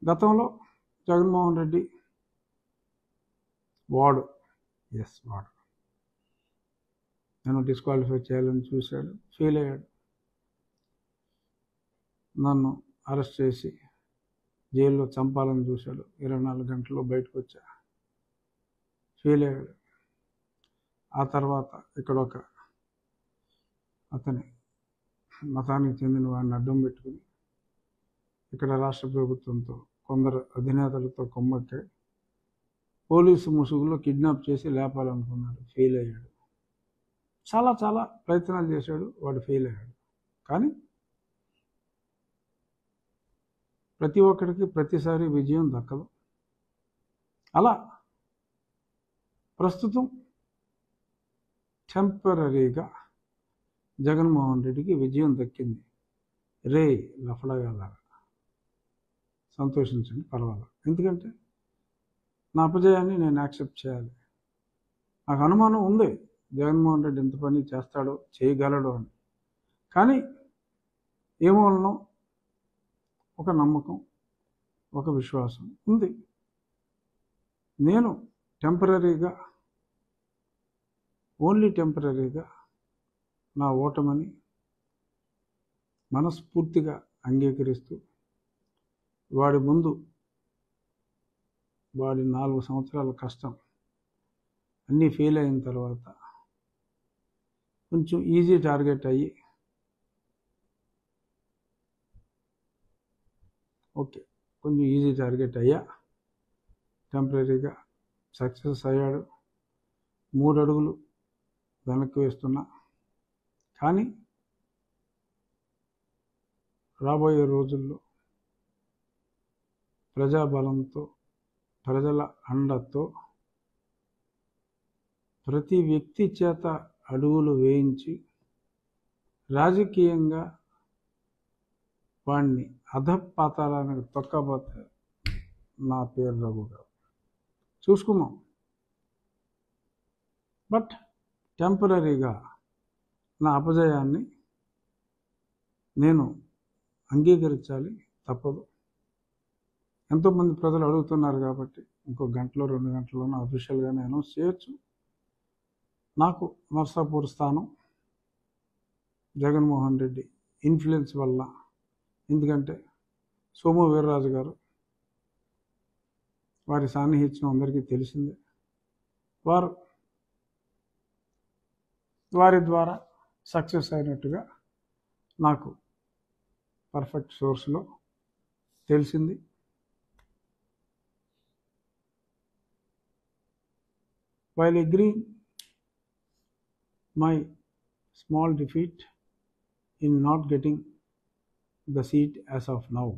గతంలో జగన్మోహన్ రెడ్డి వాడు నన్ను డిస్క్వాలిఫై చేయాలని చూశాడు, ఫెయిల్ అయ్యాడు. నన్ను అరెస్ట్ చేసి జైల్లో చంపాలని చూశాడు, 24 గంటల్లో బయటకు వచ్చా, ఫెయిల్ అయ్యాడు. ఆ తర్వాత ఇక్కడ ఒక అతని మతానికి చెందిన వాడిని అడ్డం పెట్టుకుని ఇక్కడ రాష్ట్ర ప్రభుత్వంతో కొందరు అధినేతలతో కొమ్మక్కాయి పోలీసు ముసుగులో కిడ్నాప్ చేసి లేపాలనుకున్నాడు, ఫెయిల్ అయ్యాడు. చాలా చాలా ప్రయత్నాలు చేశాడు, వాడు ఫెయిల్ అయ్యాడు. కానీ ప్రతి ఒక్కరికి ప్రతిసారి విజయం దక్కదు. అలా ప్రస్తుతం టెంపరీగా జగన్మోహన్ రెడ్డికి విజయం దక్కింది. రే లఫడగాలాగా సంతోషించండి, పర్వాలేదు. ఎందుకంటే నా అపజయాన్ని నేను యాక్సెప్ట్ చేయాలి. నాకు అనుమానం ఉంది జగన్మోహన్ రెడ్డి ఎంత పని చేస్తాడో, చేయగలడు అని. కానీ ఏమోనో ఒక నమ్మకం, ఒక విశ్వాసం ఉంది. నేను టెంపరీగా, ఓన్లీ టెంపరీగా నా ఓటమని మనస్ఫూర్తిగా అంగీకరిస్తూ వాడి ముందు వాడి 4 సంవత్సరాల కష్టం అన్నీ ఫెయిల్ అయిన తర్వాత కొంచెం ఈజీ టార్గెట్ అయ్యి కొంచెం ఈజీ టార్గెట్ అయ్యా, టెంపరీగా సక్సెస్ అయ్యాడు. 3 అడుగులు వెనక్కి వేస్తున్నా. కానీ రాబోయే రోజుల్లో ప్రజాబలంతో, ప్రజల అండతో ప్రతి వ్యక్తి చేత అడుగులు వేయించి రాజకీయంగా వాడిని అధపాతాళానికి తొక్కబోతే నా పేరు రఘు గారు. చూసుకున్నాం. బట్ టెంపరీగా నా అపజయాన్ని నేను అంగీకరించాలి, తప్పదు. ఎంతోమంది ప్రజలు అడుగుతున్నారు కాబట్టి ఇంకో గంటలో 2 గంటల్లోనూ అఫీషియల్గానే అనౌన్స్ చేయొచ్చు. నాకు నర్సాపూర్ స్థానం జగన్మోహన్ రెడ్డి ఇన్ఫ్లుయెన్స్ వల్ల, ఎందుకంటే సోము వీర్రాజు గారు, వారి సాన్నిహిత్యం అందరికీ తెలిసిందే. వారి ద్వారా సక్సెస్ అయినట్టుగా నాకు పర్ఫెక్ట్ సోర్స్లో తెలిసింది. While agreeing my small defeat in not getting the seat as of now,